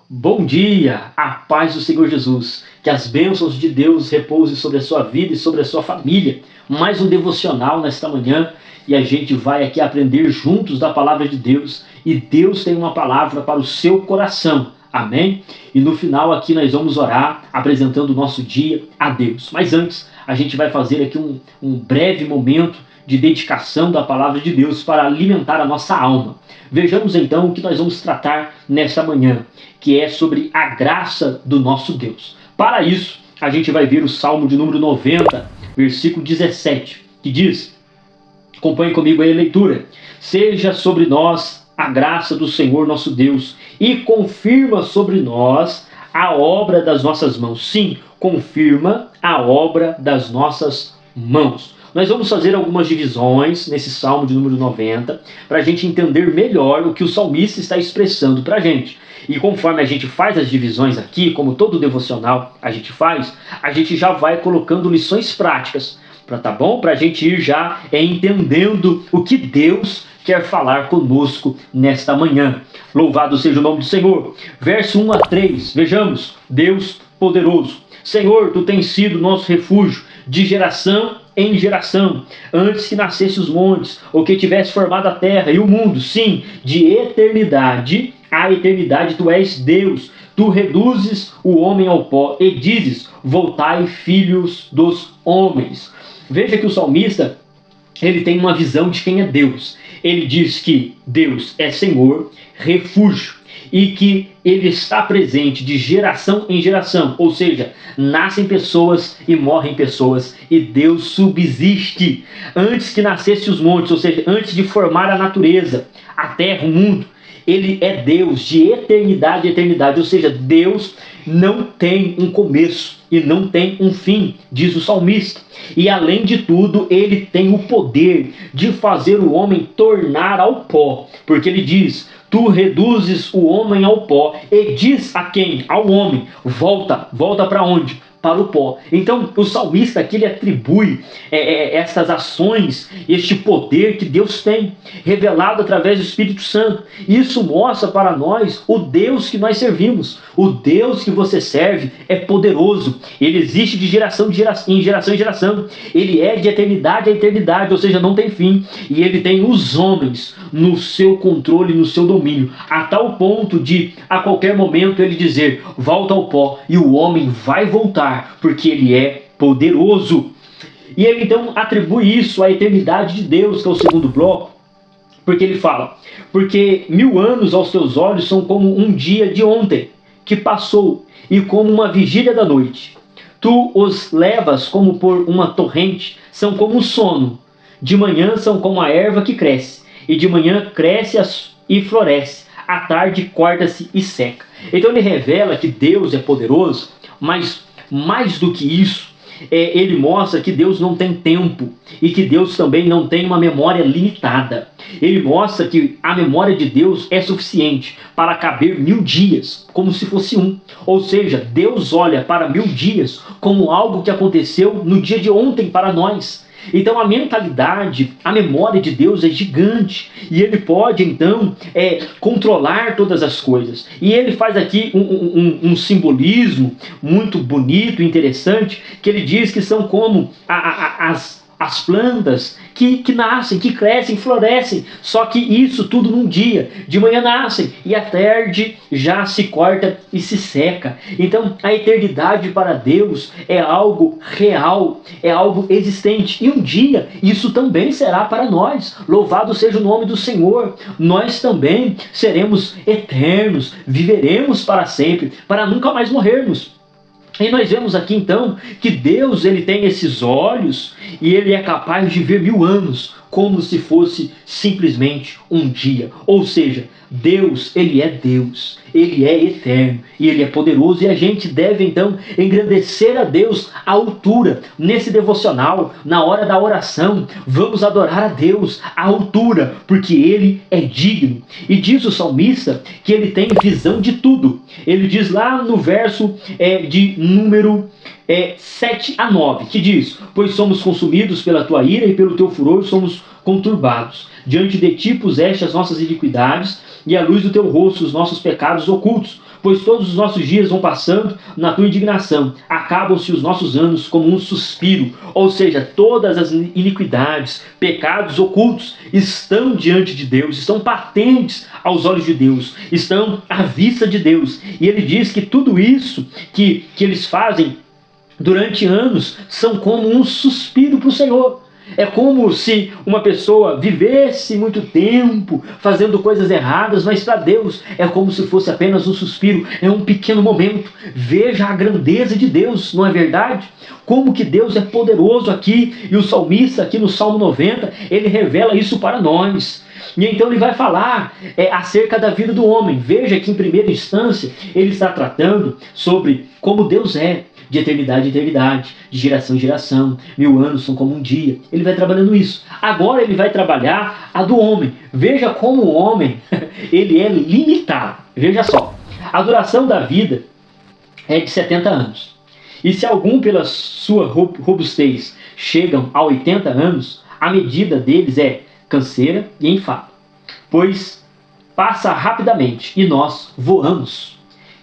Bom dia, a paz do Senhor Jesus, que as bênçãos de Deus repousem sobre a sua vida e sobre a sua família. Mais um devocional nesta manhã e a gente vai aqui aprender juntos da palavra de Deus e Deus tem uma palavra para o seu coração, amém? E no final aqui nós vamos orar apresentando o nosso dia a Deus. Mas antes a gente vai fazer aqui um breve momento de dedicação da palavra de Deus para alimentar a nossa alma. Vejamos então o que nós vamos tratar nesta manhã, que é sobre a graça do nosso Deus. Para isso, a gente vai ver o Salmo de número 90, versículo 17, que diz, acompanhe comigo aí a leitura, seja sobre nós a graça do Senhor nosso Deus e confirma sobre nós a obra das nossas mãos. Sim, confirma a obra das nossas mãos. Nós vamos fazer algumas divisões nesse Salmo de número 90 para a gente entender melhor o que o salmista está expressando para a gente. E conforme a gente faz as divisões aqui, como todo devocional a gente já vai colocando lições práticas, tá bom? Para a gente ir já entendendo o que Deus quer falar conosco nesta manhã. Louvado seja o nome do Senhor. Verso 1 a 3, vejamos, Deus poderoso. Senhor, Tu tens sido nosso refúgio de geração em geração, antes que nascesse os montes, ou que tivesse formado a terra e o mundo, sim, de eternidade a eternidade Tu és Deus. Tu reduzes o homem ao pó e dizes, voltai filhos dos homens. Veja que o salmista, ele tem uma visão de quem é Deus. Ele diz que Deus é Senhor, refúgio, e que Ele está presente de geração em geração, ou seja, nascem pessoas e morrem pessoas, e Deus subsiste antes que nascesse os montes, ou seja, antes de formar a natureza, a terra, o mundo. Ele é Deus de eternidade a eternidade, ou seja, Deus não tem um começo e não tem um fim, diz o salmista. E além de tudo, ele tem o poder de fazer o homem tornar ao pó, porque ele diz, tu reduzes o homem ao pó e diz a quem? Ao homem, volta para onde? Para o pó. Então o salmista aqui ele atribui essas ações, este poder que Deus tem, revelado através do Espírito Santo. Isso mostra para nós o Deus que nós servimos. O Deus que você serve é poderoso. Ele existe de geração em geração. Ele é de eternidade a eternidade, ou seja, não tem fim. E ele tem os homens no seu controle, no seu domínio, a tal ponto de a qualquer momento ele dizer, volta ao pó, e o homem vai voltar, porque ele é poderoso. E ele então atribui isso à eternidade de Deus, que é o segundo bloco, porque ele fala, porque 1000 anos aos teus olhos são como um dia de ontem, que passou, e como uma vigília da noite. Tu os levas como por uma torrente, são como um sono. De manhã são como a erva que cresce, e de manhã cresce e floresce, à tarde corta-se e seca. Então ele revela que Deus é poderoso, mas mais do que isso, ele mostra que Deus não tem tempo e que Deus também não tem uma memória limitada. Ele mostra que a memória de Deus é suficiente para caber 1000 dias, como se fosse um. Ou seja, Deus olha para 1000 dias como algo que aconteceu no dia de ontem para nós. Então a mentalidade, a memória de Deus é gigante e ele pode então controlar todas as coisas. E ele faz aqui um simbolismo muito bonito, interessante, que ele diz que são como as plantas que nascem, que crescem, florescem, só que isso tudo num dia. De manhã nascem e à tarde já se corta e se seca. Então a eternidade para Deus é algo real, é algo existente, e um dia isso também será para nós. Louvado seja o nome do Senhor. Nós também seremos eternos, viveremos para sempre, para nunca mais morrermos. E nós vemos aqui então que Deus ele tem esses olhos e ele é capaz de ver 1000 anos como se fosse simplesmente um dia. Ou seja, Deus, ele é Deus, ele é eterno e ele é poderoso, e a gente deve então engrandecer a Deus à altura. Nesse devocional, na hora da oração, vamos adorar a Deus à altura, porque ele é digno. E diz o salmista que ele tem visão de tudo. Ele diz lá no verso de número 7 a 9, que diz, pois somos consumidos pela tua ira e pelo teu furor somos conturbados. Diante de ti puseste as nossas iniquidades e à luz do teu rosto os nossos pecados ocultos. pois todos os nossos dias vão passando na tua indignação. Acabam-se os nossos anos como um suspiro. Ou seja, todas as iniquidades, pecados ocultos estão diante de Deus, estão patentes aos olhos de Deus, estão à vista de Deus. E ele diz que tudo isso que eles fazem durante anos são como um suspiro para o Senhor. É como se uma pessoa vivesse muito tempo fazendo coisas erradas, mas para Deus é como se fosse apenas um suspiro, é um pequeno momento. Veja a grandeza de Deus, não é verdade? Como que Deus é poderoso aqui, e o salmista aqui no Salmo 90, ele revela isso para nós. E então ele vai falar acerca da vida do homem. Veja que em primeira instância ele está tratando sobre como Deus é, de eternidade em eternidade, de geração em geração, 1000 anos são como um dia. Ele vai trabalhando isso. Agora ele vai trabalhar a do homem. Veja como o homem ele é limitado. Veja só, a duração da vida é de 70 anos. E se algum, pela sua robustez, chegam a 80 anos, a medida deles é canseira e enfado, pois passa rapidamente e nós voamos.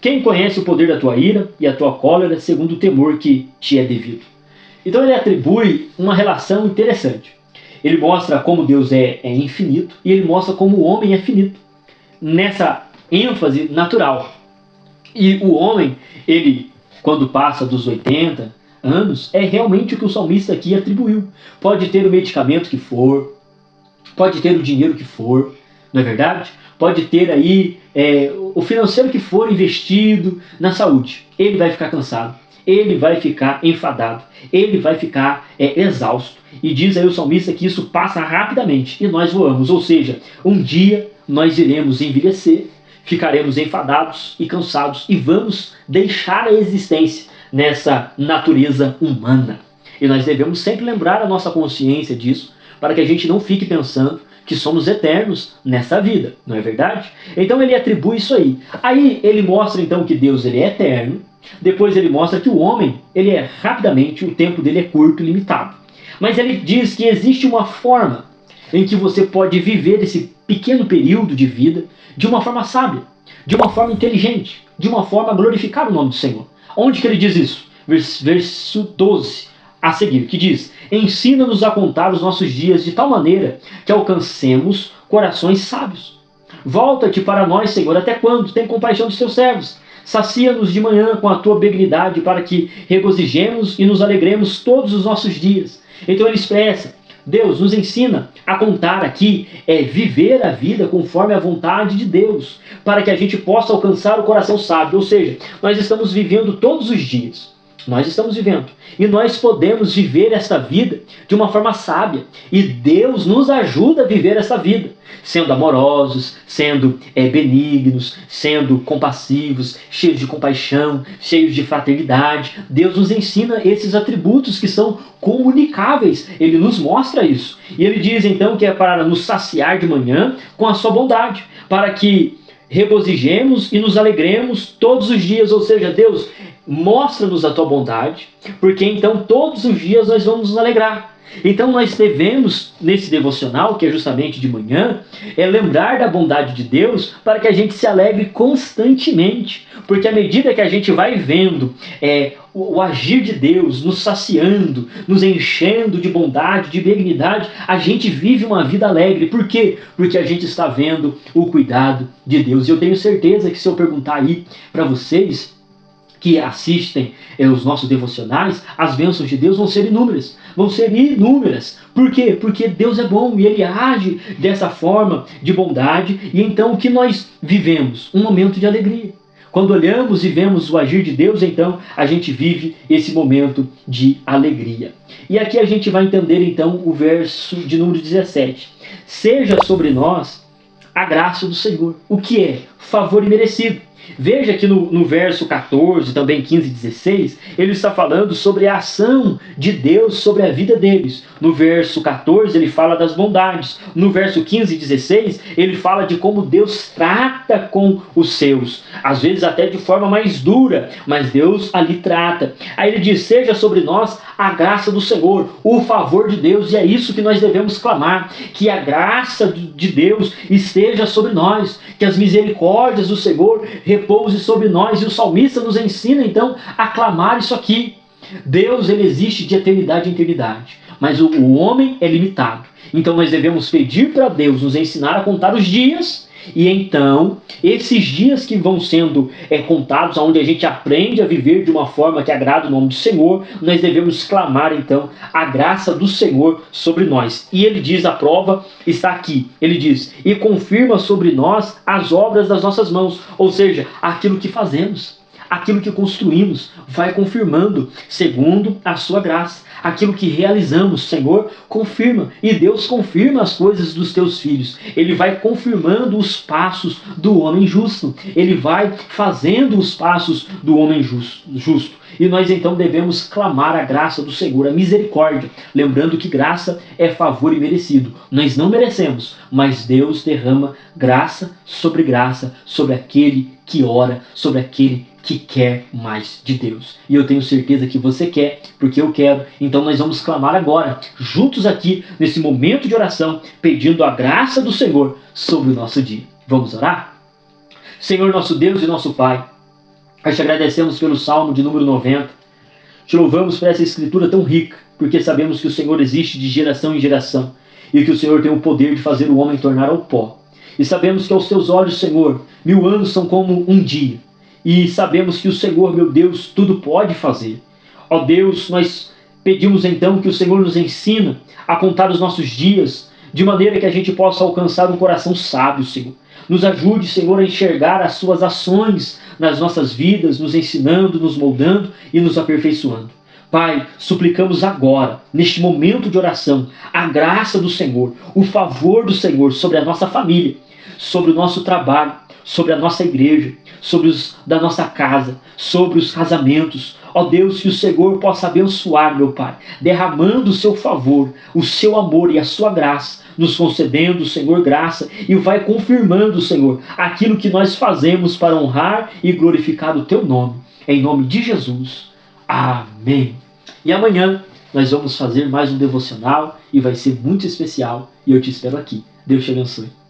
Quem conhece o poder da tua ira e a tua cólera segundo o temor que te é devido? Então ele atribui uma relação interessante. Ele mostra como Deus é infinito e ele mostra como o homem é finito, nessa ênfase natural. E o homem, ele, quando passa dos 80 anos, é realmente o que o salmista aqui atribuiu. Pode ter o medicamento que for, pode ter o dinheiro que for, não é verdade? Pode ter aí o financeiro que for investido na saúde. Ele vai ficar cansado, ele vai ficar enfadado, ele vai ficar exausto. E diz aí o salmista que isso passa rapidamente e nós voamos. Ou seja, um dia nós iremos envelhecer, ficaremos enfadados e cansados e vamos deixar a existência nessa natureza humana. E nós devemos sempre lembrar a nossa consciência disso, para que a gente não fique pensando que somos eternos nessa vida, não é verdade? Então ele atribui isso aí. Aí ele mostra então que Deus ele é eterno, depois ele mostra que o homem, ele é rapidamente, o tempo dele é curto e limitado. Mas ele diz que existe uma forma em que você pode viver esse pequeno período de vida de uma forma sábia, de uma forma inteligente, de uma forma a glorificar o nome do Senhor. Onde que ele diz isso? Verso 12 a seguir, que diz: ensina-nos a contar os nossos dias de tal maneira que alcancemos corações sábios. Volta-te para nós, Senhor, até quando? Tem compaixão dos teus servos. Sacia-nos de manhã com a tua benignidade, para que regozijemos e nos alegremos todos os nossos dias. Então ele expressa, Deus nos ensina a contar aqui, viver a vida conforme a vontade de Deus, para que a gente possa alcançar o coração sábio. Ou seja, nós estamos vivendo todos os dias. Nós estamos vivendo. E nós podemos viver esta vida de uma forma sábia. E Deus nos ajuda a viver essa vida. Sendo amorosos, sendo benignos, sendo compassivos, cheios de compaixão, cheios de fraternidade. Deus nos ensina esses atributos que são comunicáveis. Ele nos mostra isso. E ele diz então que é para nos saciar de manhã com a sua bondade. Para que regozijemos e nos alegremos todos os dias. Ou seja, Deus, mostra-nos a tua bondade, porque então todos os dias nós vamos nos alegrar. Então nós devemos, nesse devocional, que é justamente de manhã, lembrar da bondade de Deus para que a gente se alegre constantemente. Porque à medida que a gente vai vendo o agir de Deus, nos saciando, nos enchendo de bondade, de benignidade, a gente vive uma vida alegre. Por quê? Porque a gente está vendo o cuidado de Deus. E eu tenho certeza que se eu perguntar aí para vocês que assistem os nossos devocionais, as bênçãos de Deus vão ser inúmeras. Vão ser inúmeras. Por quê? Porque Deus é bom e Ele age dessa forma de bondade. E então o que nós vivemos? Um momento de alegria. Quando olhamos e vemos o agir de Deus, então a gente vive esse momento de alegria. E aqui a gente vai entender então o verso de número 17. Seja sobre nós a graça do Senhor. O que é? Favor imerecido. Veja que no verso 14, também 15 e 16, ele está falando sobre a ação de Deus sobre a vida deles. No verso 14, ele fala das bondades. No verso 15 e 16, ele fala de como Deus trata com os seus. Às vezes até de forma mais dura, mas Deus ali trata. Aí ele diz, seja sobre nós a graça do Senhor, o favor de Deus. E é isso que nós devemos clamar, que a graça de Deus esteja sobre nós, que as misericórdias do Senhor repouse sobre nós. E o salmista nos ensina então a clamar isso aqui. Deus, ele existe de eternidade em eternidade, mas o homem é limitado. Então nós devemos pedir para Deus nos ensinar a contar os dias, e então esses dias que vão sendo contados, onde a gente aprende a viver de uma forma que agrada o nome do Senhor, nós devemos clamar então a graça do Senhor sobre nós. E ele diz, a prova está aqui, ele diz, e confirma sobre nós as obras das nossas mãos, ou seja, aquilo que fazemos, aquilo que construímos, vai confirmando segundo a sua graça. Aquilo que realizamos, Senhor, confirma. E Deus confirma as coisas dos teus filhos. Ele vai confirmando os passos do homem justo. Ele vai fazendo os passos do homem justo. E nós então devemos clamar a graça do Senhor, a misericórdia. Lembrando que graça é favor imerecido. Nós não merecemos, mas Deus derrama graça sobre aquele que ora, sobre aquele que quer mais de Deus. E eu tenho certeza que você quer, porque eu quero. Então nós vamos clamar agora, juntos aqui, nesse momento de oração, pedindo a graça do Senhor sobre o nosso dia. Vamos orar? Senhor, nosso Deus e nosso Pai, nós te agradecemos pelo Salmo de número 90. Te louvamos por essa escritura tão rica, porque sabemos que o Senhor existe de geração em geração, e que o Senhor tem o poder de fazer o homem tornar ao pó. E sabemos que aos teus olhos, Senhor, 1000 anos são como um dia. E sabemos que o Senhor, meu Deus, tudo pode fazer. Ó Deus, nós pedimos então que o Senhor nos ensina a contar os nossos dias, de maneira que a gente possa alcançar um coração sábio, Senhor. Nos ajude, Senhor, a enxergar as suas ações nas nossas vidas, nos ensinando, nos moldando e nos aperfeiçoando. Pai, suplicamos agora, neste momento de oração, a graça do Senhor, o favor do Senhor sobre a nossa família, sobre o nosso trabalho, sobre a nossa igreja, sobre os da nossa casa, sobre os casamentos. Ó Deus, que o Senhor possa abençoar, meu Pai, derramando o seu favor, o seu amor e a sua graça, nos concedendo, Senhor, graça, e vai confirmando, Senhor, aquilo que nós fazemos para honrar e glorificar o teu nome. Em nome de Jesus. Amém. E amanhã nós vamos fazer mais um devocional e vai ser muito especial, e eu te espero aqui. Deus te abençoe.